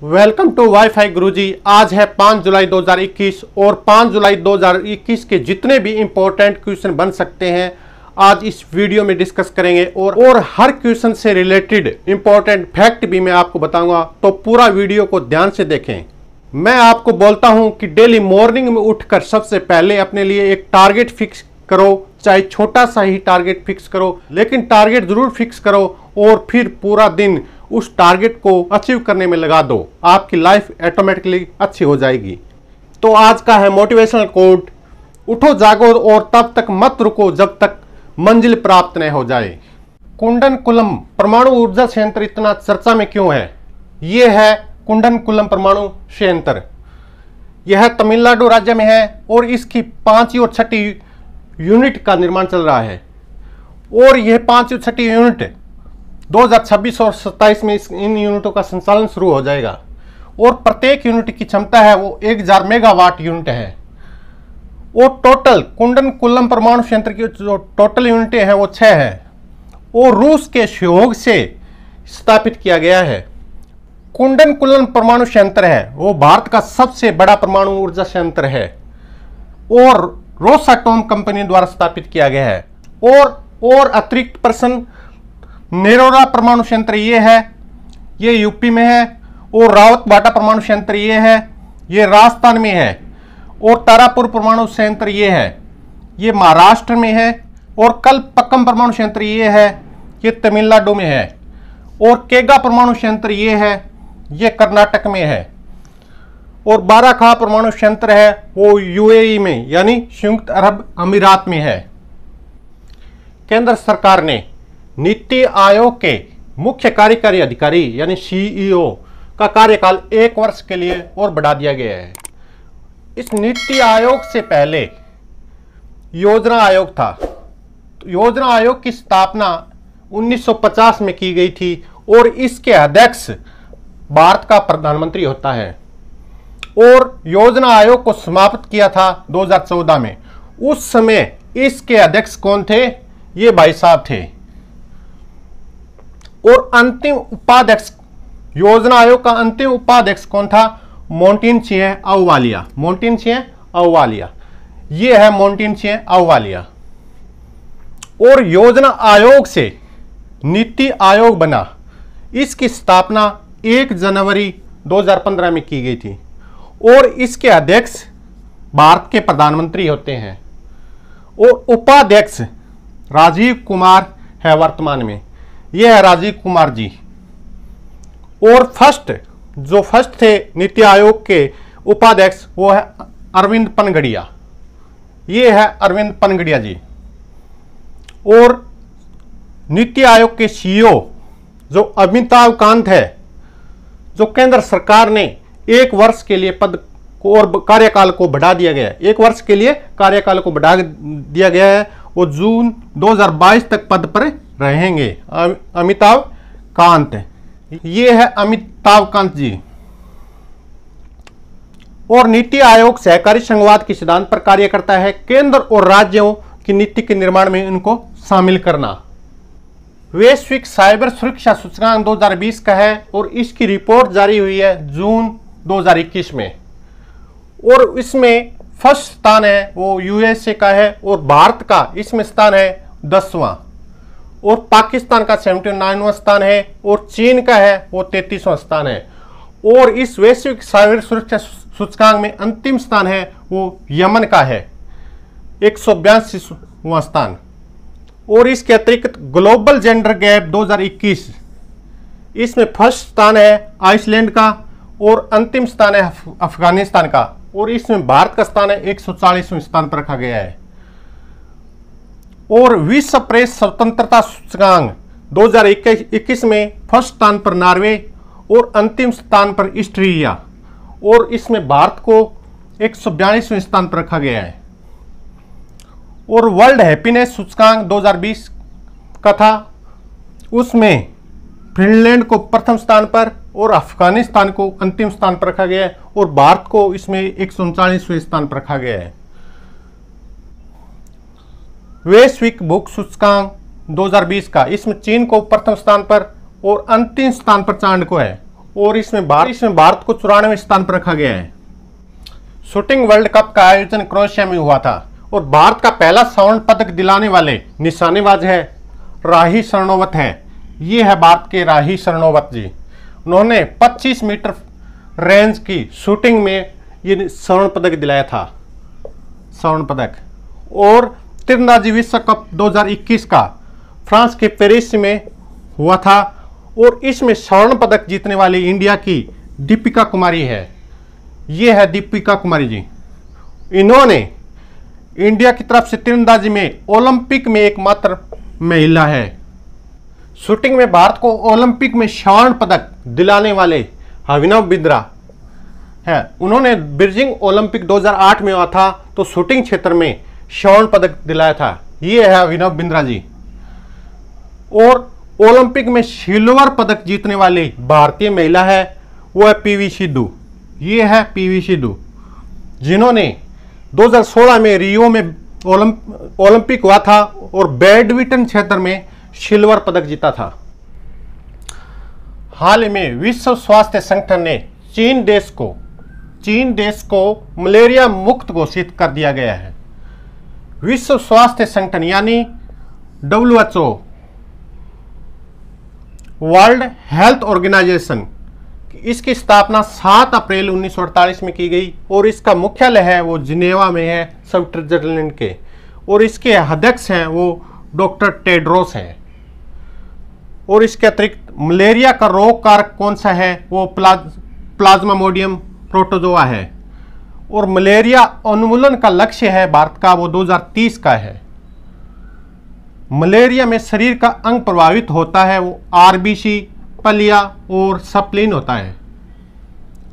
Welcome to wifi गुरुजी। आज है 5 जुलाई 2021 और 5 जुलाई 2021 के जितने भी इंपॉर्टेंट क्वेश्चन बन सकते हैं आज इस वीडियो में डिस्कस करेंगे और हर क्वेश्चन से रिलेटेड इंपॉर्टेंट फैक्ट भी मैं आपको बताऊंगा, तो पूरा वीडियो को ध्यान से देखें। मैं आपको बोलता हूं कि डेली मॉर्निंग में उठकर सबसे पहले अपने लिए एक टारगेट फिक्स करो, चाहे छोटा सा ही टारगेट फिक्स करो, लेकिन टारगेट जरूर फिक्स करो और फिर पूरा दिन उस टारगेट को अचीव करने में लगा दो। आपकी लाइफ ऑटोमेटिकली अच्छी हो जाएगी। तो आज का है मोटिवेशनल कोट, उठो जागो और तब तक मत रुको जब तक मंजिल प्राप्त न हो जाए। कुंडनकुलम परमाणु ऊर्जा संयंत्र इतना चर्चा में क्यों है? ये है कुंडनकुलम परमाणु संयंत्र। यह तमिलनाडु राज्य में है और इसकी 5वीं और 6वीं यूनिट का निर्माण चल रहा है और यह 5वीं और 6वीं यूनिट 2026 और 27 में इन यूनिटों का संचालन शुरू हो जाएगा और प्रत्येक यूनिट की क्षमता है वो 1000 मेगावाट यूनिट है। और टोटल कुंडनकुलम परमाणु संयंत्र की जो टोटल यूनिटें हैं वो 6 है और रूस के सहयोग से स्थापित किया गया है। कुंडनकुलम परमाणु संयंत्र है वो भारत का सबसे बड़ा परमाणु ऊर्जा संयंत्र है और रोसाटोम कंपनी द्वारा स्थापित किया गया है। और अतिरिक्त प्रश्न, नेरोरा परमाणु संयंत्र ये है, ये यूपी में है। और रावतबाटा परमाणु संयंत्र ये है, ये राजस्थान में है। और तारापुर परमाणु संयंत्र ये है, ये महाराष्ट्र में है। और कलपक्कम परमाणु संयंत्र ये है, ये तमिलनाडु में है। और केगा परमाणु संयंत्र ये है, ये कर्नाटक में है। और बाराखाह परमाणु संयंत्र है वो यूएई में यानी संयुक्त अरब अमीरात में है। केंद्र सरकार ने नीति आयोग के मुख्य कार्यकारी अधिकारी यानी सीईओ का कार्यकाल 1 वर्ष के लिए और बढ़ा दिया गया है। इस नीति आयोग से पहले योजना आयोग था। योजना आयोग की स्थापना 1950 में की गई थी और इसके अध्यक्ष भारत का प्रधानमंत्री होता है। और योजना आयोग को समाप्त किया था 2014 में। उस समय इसके अध्यक्ष कौन थे? ये भाई साहब थे। और अंतिम उपाध्यक्ष, योजना आयोग का अंतिम उपाध्यक्ष कौन था? मोंटेन सिंह अहलुवालिया। मोंटेन सिंह अहलुवालिया, ये है मोंटेन सिंह अहलुवालिया। और योजना आयोग से नीति आयोग बना। इसकी स्थापना 1 जनवरी 2015 में की गई थी और इसके अध्यक्ष भारत के प्रधानमंत्री होते हैं और उपाध्यक्ष राजीव कुमार है वर्तमान में। यह है राजीव कुमार जी। और फर्स्ट थे नीति आयोग के उपाध्यक्ष वो है अरविंद पनगड़िया। ये है अरविंद पनगड़िया जी। और नीति आयोग के सीईओ जो अमिताभ कांत है, जो केंद्र सरकार ने 1 वर्ष के लिए पद को और कार्यकाल को बढ़ा दिया गया है। 1 वर्ष के लिए कार्यकाल को बढ़ा दिया गया है। वो जून 2022 तक पद पर रहेंगे। अमिताभ कांत, ये है अमिताभ कांत जी। और नीति आयोग सहकारी संघवाद के सिद्धांत पर कार्य करता है। केंद्र और राज्यों की नीति के निर्माण में इनको शामिल करना। वैश्विक साइबर सुरक्षा सूचकांक 2020 का है और इसकी रिपोर्ट जारी हुई है जून 2021 में। और इसमें फर्स्ट स्थान है वो यूएसए का है और भारत का इसमें स्थान है 10वां। और पाकिस्तान का 79वां स्थान है और चीन का है वो 33वां स्थान है। और इस वैश्विक साइबर सुरक्षा सूचकांक में अंतिम स्थान है वो यमन का है 182वां स्थान। और इसके अतिरिक्त ग्लोबल जेंडर गैप 2021, इसमें फर्स्ट स्थान है आइसलैंड का और अंतिम स्थान है अफगानिस्तान का। और इसमें भारत का स्थान है 140वें स्थान पर रखा गया है। और विश्व प्रेस स्वतंत्रता सूचकांक 2021 में फर्स्ट स्थान पर नॉर्वे और अंतिम स्थान पर ऑस्ट्रेलिया। और इसमें भारत को 142वें स्थान पर रखा गया है। और वर्ल्ड हैप्पीनेस सूचकांक 2020 का था, उसमें फिनलैंड को प्रथम स्थान पर और अफगानिस्तान को अंतिम स्थान पर रखा गया है और भारत को इसमें 139वें स्थान पर रखा गया है। वैश्विक भूख सूचकांक 2020 का, इसमें चीन को प्रथम स्थान पर और अंतिम स्थान पर चांद को है। और इसमें भारत को 94वें स्थान पर रखा गया है। शूटिंग वर्ल्ड कप का आयोजन क्रोएशिया में हुआ था और भारत का पहला स्वर्ण पदक दिलाने वाले निशानेबाज है राही सरनोबत है। ये है भारत के राही सरनोबत जी। उन्होंने 25 मीटर रेंज की शूटिंग में ये स्वर्ण पदक दिलाया था, स्वर्ण पदक। और तीरंदाजी विश्व कप 2021 का फ्रांस के पेरिस में हुआ था और इसमें स्वर्ण पदक जीतने वाली इंडिया की दीपिका कुमारी है। ये है दीपिका कुमारी जी। इन्होंने इंडिया की तरफ से तीरंदाजी में ओलंपिक में एकमात्र महिला है। शूटिंग में भारत को ओलंपिक में स्वर्ण पदक दिलाने वाले अभिनव बिंद्रा है। उन्होंने बीजिंग ओलंपिक 2008 में हुआ था तो शूटिंग क्षेत्र में स्वर्ण पदक दिलाया था। ये है अभिनव बिंद्रा जी। और ओलंपिक में सिल्वर पदक जीतने वाली भारतीय महिला है, वो है पीवी सिंधु। ये है पीवी सिंधु, जिन्होंने 2016 में रियो में ओलंपिक हुआ था और बैडमिंटन क्षेत्र में सिल्वर पदक जीता था। हाल ही में विश्व स्वास्थ्य संगठन ने चीन देश को मलेरिया मुक्त घोषित कर दिया गया है। विश्व स्वास्थ्य संगठन यानी WHO, वर्ल्ड हेल्थ ऑर्गेनाइजेशन, इसकी स्थापना 7 अप्रैल 1948 में की गई और इसका मुख्यालय है वो जिनेवा में है, स्विट्जरलैंड के। और इसके अध्यक्ष हैं वो डॉक्टर टेड्रोस हैं। और इसके अतिरिक्त मलेरिया का रोग कारक कौन सा है, वो प्लाज्मामोडियम प्रोटोजोआ है। और मलेरिया उन्मूलन का लक्ष्य है भारत का, वो 2030 का है। मलेरिया में शरीर का अंग प्रभावित होता है, वो RBC, पलिया और सप्लिन होता है।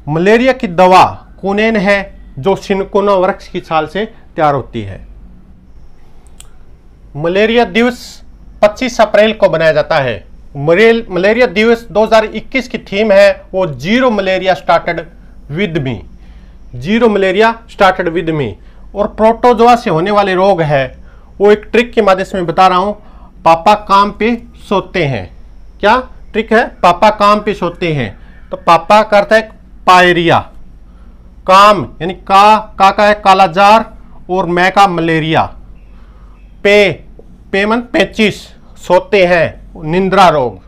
मलेरिया की दवा कुनेन है जो सिनकोना वृक्ष की छाल से तैयार होती है। मलेरिया दिवस 25 अप्रैल को बनाया जाता है। मलेरिया दिवस 2021 की थीम है वो zero malaria started with me, zero malaria started with me. और प्रोटोजोआ से होने वाले रोग है वो एक ट्रिक के माध्यम से मैं बता रहा हूं। पापा काम पे सोते हैं, क्या ट्रिक है? पापा काम पे सोते हैं तो पापा करता है पायरिया, काम यानी का है कालाजार और मैं का मलेरिया, पे मन 25 सोते हैं, निंद्रा रोग।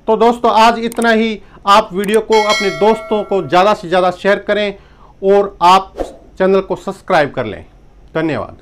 तो दोस्तों आज इतना ही। आप वीडियो को अपने दोस्तों को ज़्यादा से ज़्यादा शेयर करें और आप चैनल को सब्सक्राइब कर लें। धन्यवाद।